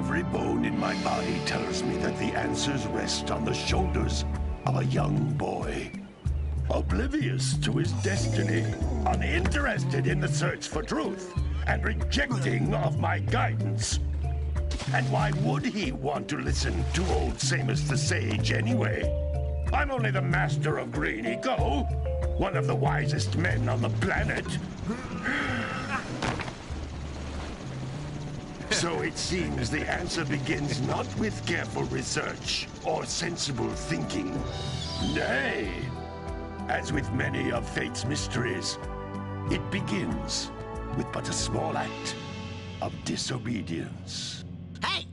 Every bone in my body tells me that the answers rest on the shoulders of a young boy. Oblivious to his destiny, uninterested in the search for truth, and rejecting of my guidance. And why would he want to listen to old Samus the Sage anyway? I'm only the master of green eco, one of the wisest men on the planet. So it seems the answer begins not with careful research or sensible thinking. Nay, as with many of fate's mysteries, it begins with but a small act of disobedience. Hey!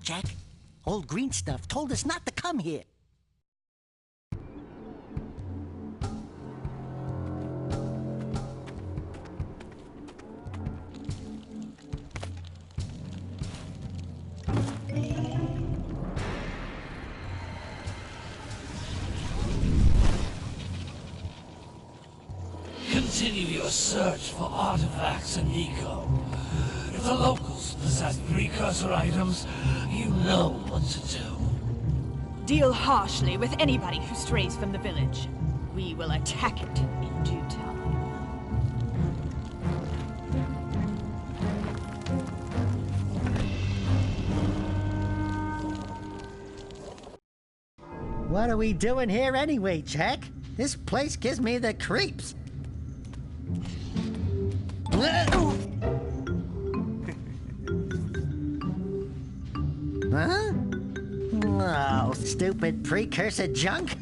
Jack, old green stuff told us not to come here. Continue your search for artifacts and eco. If the locals possess precursor items, you know what to do. Deal harshly with anybody who strays from the village. We will attack it in due time. What are we doing here anyway, Jack? This place gives me the creeps. Huh? Oh, stupid precursor junk.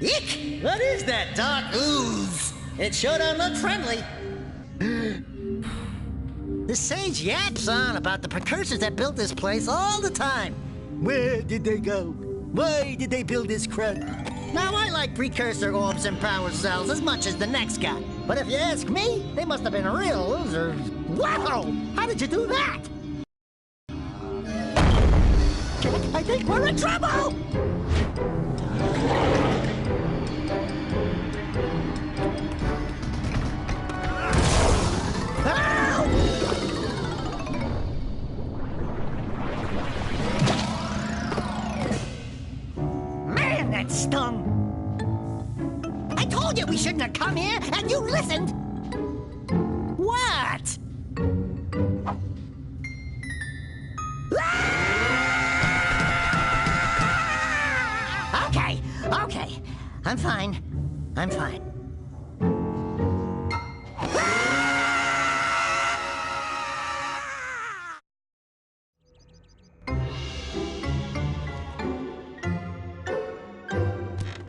Eek! What is that dark ooze? It sure don't look friendly. The sage yaps on about the precursors that built this place all the time. Where did they go? Why did they build this crud? Now, I like precursor orbs and power cells as much as the next guy. But if you ask me, they must have been real losers. Wow! How did you do that? Jack, I think we're in trouble! Man, that stung! I told you we shouldn't have come here, and you listened! What? Okay. I'm fine.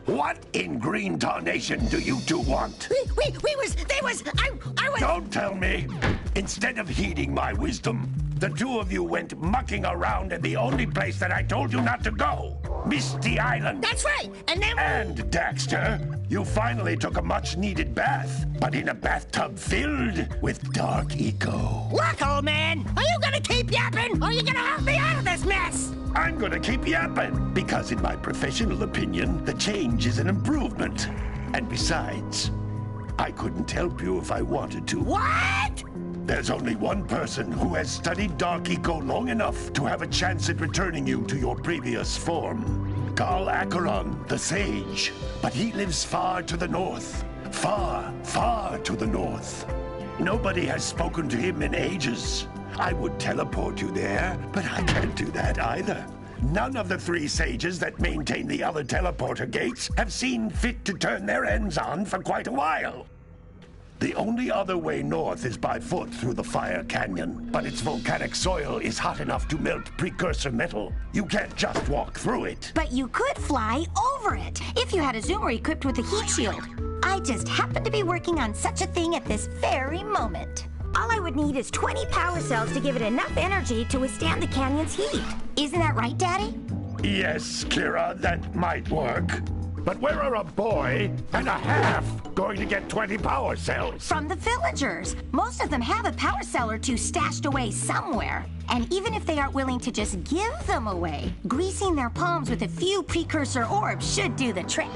What in green tarnation do you two want? I was... Don't tell me! Instead of heeding my wisdom, the two of you went mucking around in the only place that I told you not to go. Misty Island. That's right, and then... And, Daxter, you finally took a much-needed bath, but in a bathtub filled with dark eco. Look, old man, are you gonna keep yapping, or are you gonna help me out of this mess? I'm gonna keep yapping, because in my professional opinion, the change is an improvement. And besides, I couldn't help you if I wanted to. What? There's only one person who has studied Dark Eco long enough to have a chance at returning you to your previous form. Carl Acheron, the Sage. But he lives far to the north. Far, far to the north. Nobody has spoken to him in ages. I would teleport you there, but I can't do that either. None of the three sages that maintain the other teleporter gates have seen fit to turn their ends on for quite a while. The only other way north is by foot through the Fire Canyon, but its volcanic soil is hot enough to melt precursor metal. You can't just walk through it. But you could fly over it, if you had a zoomer equipped with a heat shield. I just happen to be working on such a thing at this very moment. All I would need is 20 power cells to give it enough energy to withstand the canyon's heat. Isn't that right, Daddy? Yes, Kira, that might work. But where are a boy and a half going to get 20 power cells? From the villagers. Most of them have a power cell or two stashed away somewhere. And even if they aren't willing to just give them away, greasing their palms with a few precursor orbs should do the trick.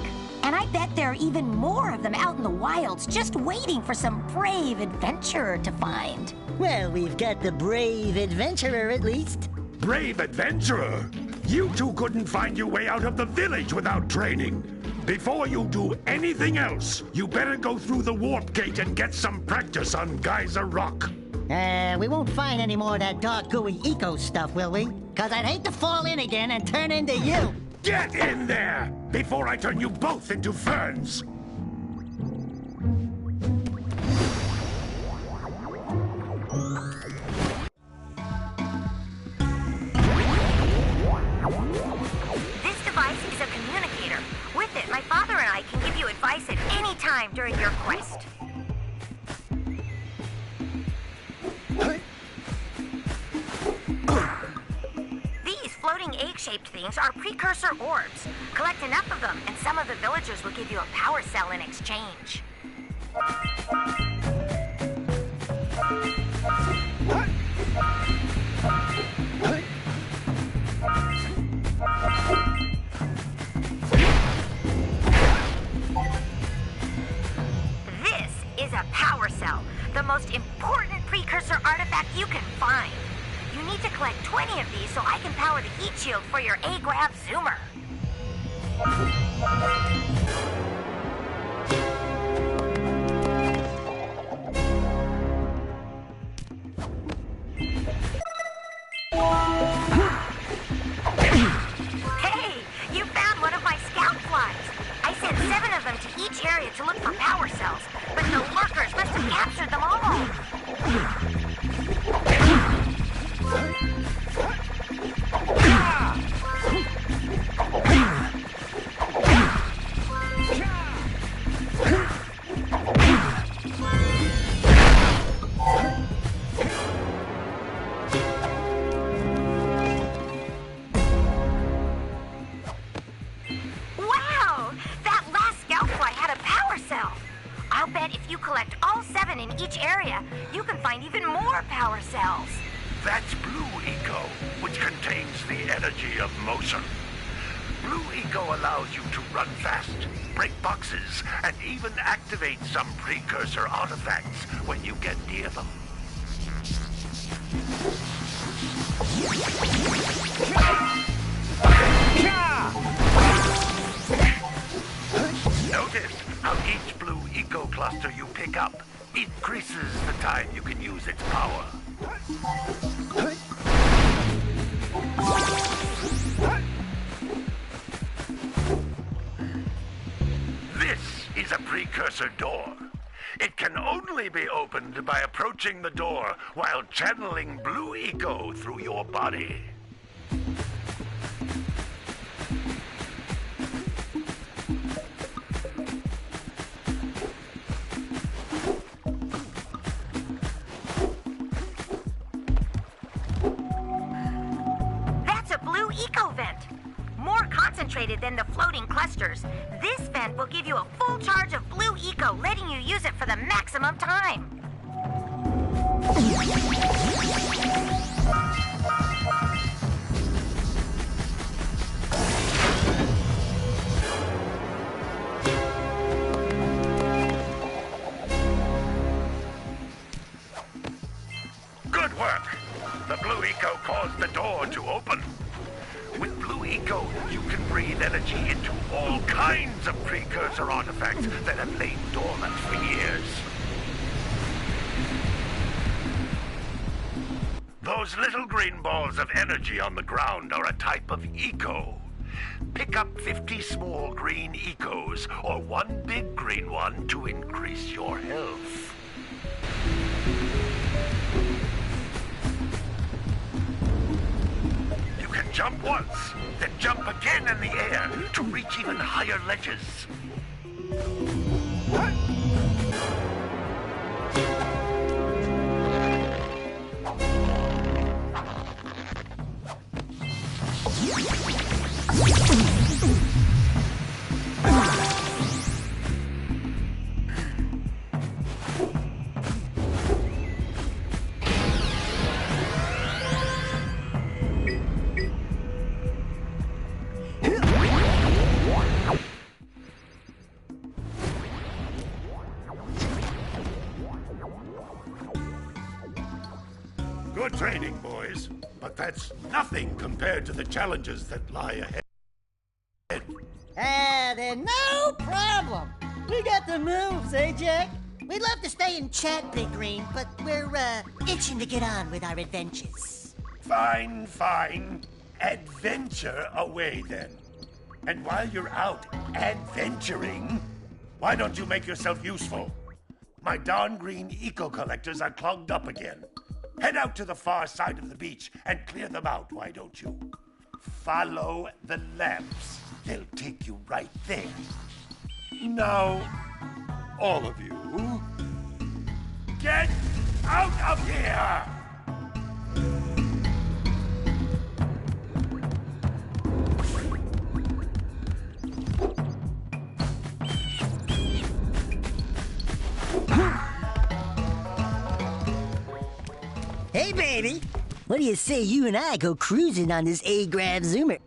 And I bet there are even more of them out in the wilds just waiting for some brave adventurer to find. Well, we've got the brave adventurer at least. Brave adventurer? You two couldn't find your way out of the village without training. Before you do anything else, you better go through the warp gate and get some practice on Geyser Rock. We won't find any more of that dark gooey eco stuff, will we? 'Cause I'd hate to fall in again and turn into you. Get in there before I turn you both into ferns. This device is a communicator. With it, my father and I can give you advice at any time during your quest. These floating egg-shaped things are precursor orbs. Collect enough of them, and some of the villagers will give you a power cell in exchange. This is a power cell, the most important precursor artifact you can find. You need to collect 20 of these so I can power the heat shield for your A-Grav zoomer. Hey, you found one of my scout flies. I sent 7 of them to each area to look for power cells, but the lurkers must have captured them all. Wow! That last scout fly had a power cell. I'll bet if you collect all 7 in each area, you can find even more power cells. That's Blue Eco, which contains the energy of motion. Blue Eco allows you to run fast, break boxes, and even activate some precursor artifacts when you get near them. Notice how each Blue Eco cluster you pick up increases the time you can use its power. This is a precursor door. It can only be opened by approaching the door while channeling Blue Eco through your body. That's a Blue Eco vent. More concentrated than the floating clusters, this vent will give you a full charge of Blue Eco, letting you use it for the maximum time. Good work! The Blue Eco caused the door to open. With Blue Eco, you can breathe energy into all kinds of precursor artifacts that have lain dormant for years. Those little green balls of energy on the ground are a type of eco. Pick up 50 small green ecos or 1 big green one to increase your health. You can jump once, then jump again in the air to reach even higher ledges. Good training, boys. But that's nothing compared to the challenges that lie ahead. Then no problem. We got the moves, eh, Jack? We'd love to stay and chat, Big Green, but we're, itching to get on with our adventures. Fine, fine. Adventure away, then. And while you're out adventuring, why don't you make yourself useful? My darn green eco-collectors are clogged up again. Head out to the far side of the beach and clear them out, why don't you? Follow the lamps. They'll take you right there. Now, all of you, get out of here! Hey, baby. What do you say you and I go cruising on this A-Grav Zoomer?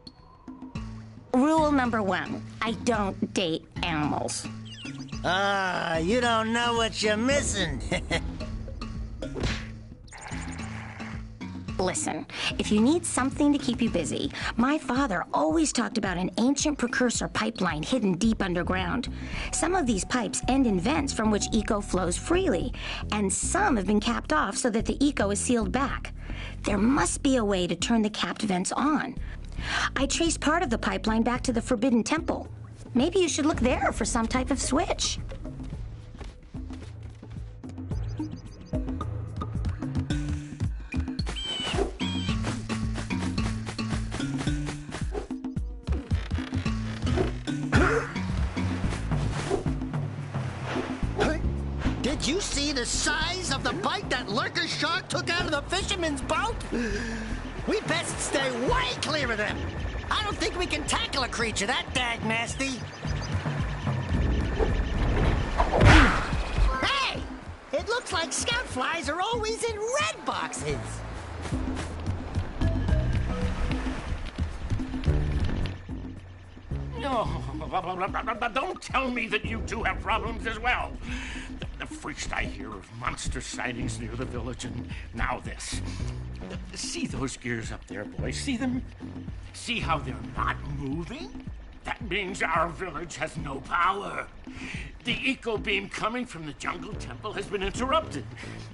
Rule number 1, I don't date animals. You don't know what you're missing. Listen, if you need something to keep you busy, my father always talked about an ancient precursor pipeline hidden deep underground. Some of these pipes end in vents from which eco flows freely, and some have been capped off so that the eco is sealed back. There must be a way to turn the capped vents on. I traced part of the pipeline back to the Forbidden Temple. Maybe you should look there for some type of switch. Did you see the size of the bite that lurker shark took out of the fisherman's boat? We best stay way clear of them. I don't think we can tackle a creature that dag nasty. Hey! It looks like scout flies are always in red boxes. No, don't tell me that you two have problems as well. The first I hear of monster sightings near the village, and now this. See those gears up there, boys? See them? See how they're not moving? That means our village has no power. The eco beam coming from the jungle temple has been interrupted.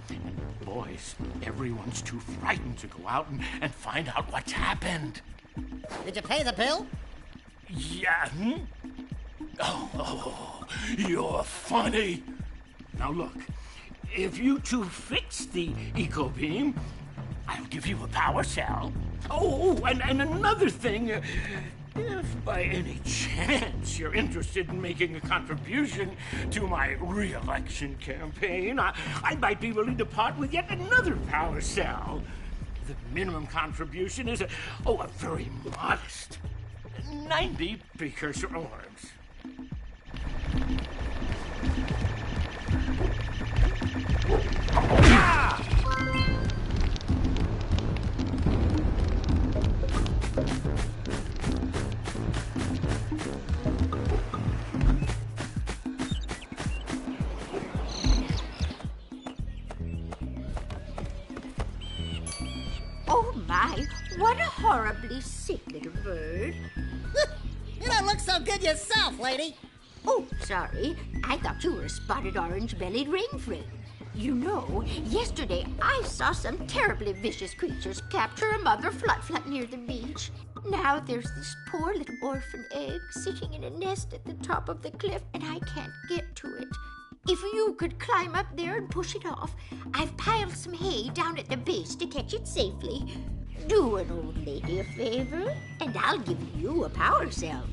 And boys, everyone's too frightened to go out and find out what's happened. Did you pay the bill? Yeah. Oh, you're funny. Now look, if you two fix the eco beam, I'll give you a power cell. Oh, and another thing, if by any chance you're interested in making a contribution to my re-election campaign, I might be willing to part with yet another power cell. The minimum contribution is a very modest 90 precursor orbs. Oh my, what a horribly sick little bird. You don't look so good yourself, lady. Oh, sorry. I thought you were a spotted orange-bellied rainfriend. You know, yesterday I saw some terribly vicious creatures capture a mother flut near the beach. Now there's this poor little orphan egg sitting in a nest at the top of the cliff, and I can't get to it. If you could climb up there and push it off, I've piled some hay down at the base to catch it safely. Do an old lady a favor, and I'll give you a power cell.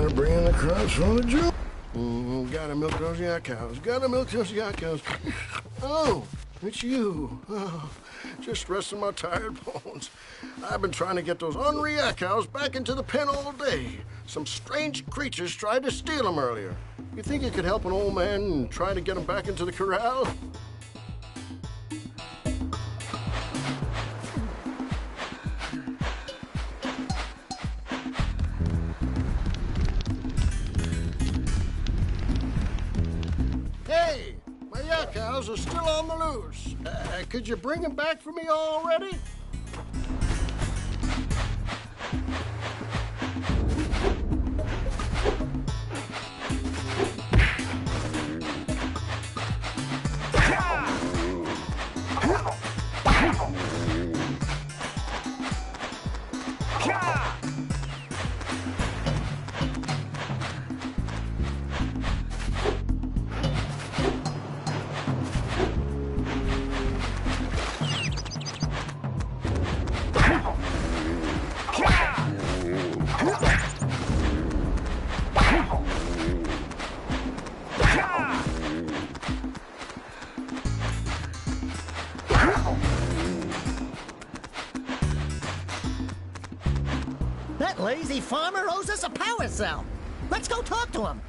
Gotta bring in the crops from the jungle. Gotta milk those yak cows. Gotta milk those yak cows. Oh, it's you. Oh, just resting my tired bones. I've been trying to get those ornery yak cows back into the pen all day. Some strange creatures tried to steal them earlier. You think you could help an old man and try to get them back into the corral? Hey, my yak cows are still on the loose. Could you bring them back for me already? That lazy farmer owes us a power cell. Let's go talk to him.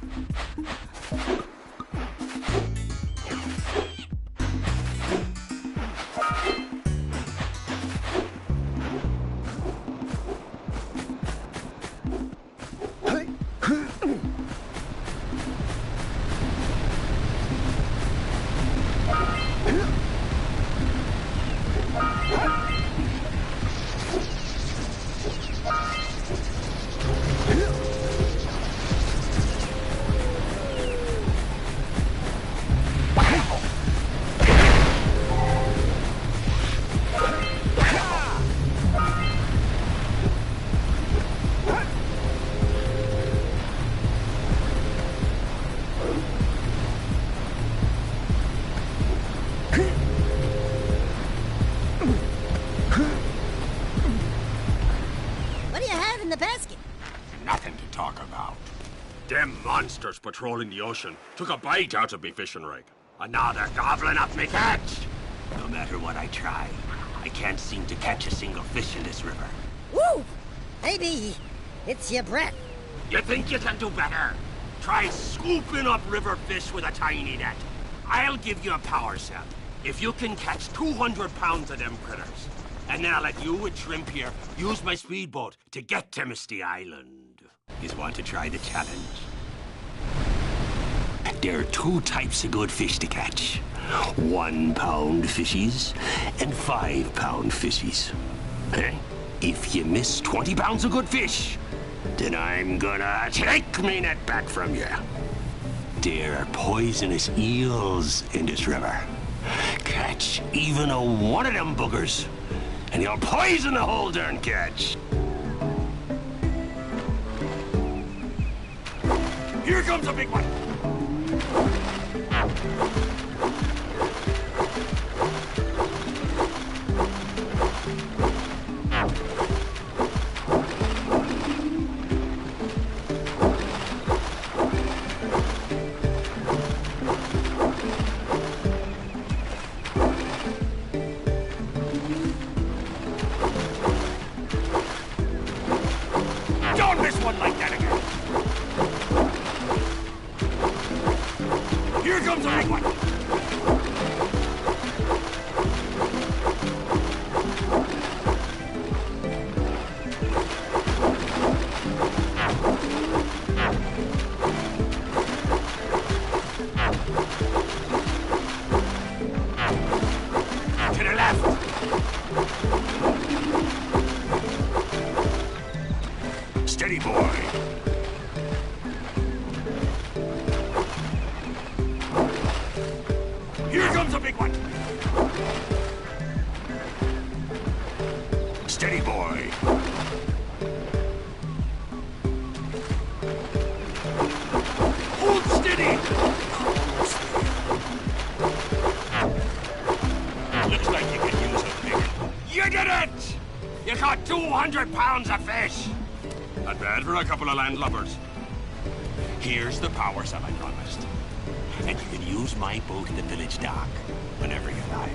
Nothing to talk about. Them monsters patrolling the ocean took a bite out of me fishing rig. And now they're gobbling up me catch. No matter what I try, I can't seem to catch a single fish in this river. Woo! Maybe it's your breath. You think you can do better? Try scooping up river fish with a tiny net. I'll give you a power cell if you can catch 200 pounds of them critters. And then I'll let you and Shrimp here use my speedboat to get to Misty Island. You want to try the challenge? There are two types of good fish to catch. 1 pound fishies and 5 pound fishies. Eh? If you miss 20 pounds of good fish, then I'm gonna take me net back from you. There are poisonous eels in this river. Catch even a one of them boogers, and you'll poison the whole darn catch. Here comes a big one. Don't miss one like that again. Here comes a big one. To the left. Steady, boy. Here comes a big one. Steady, boy. Hold steady. Looks like you could use a big one. You did it! You caught 200 pounds of fish. Not bad for a couple of landlubbers. Here's the power cell I promised. And you can use my boat at the village dock whenever you like.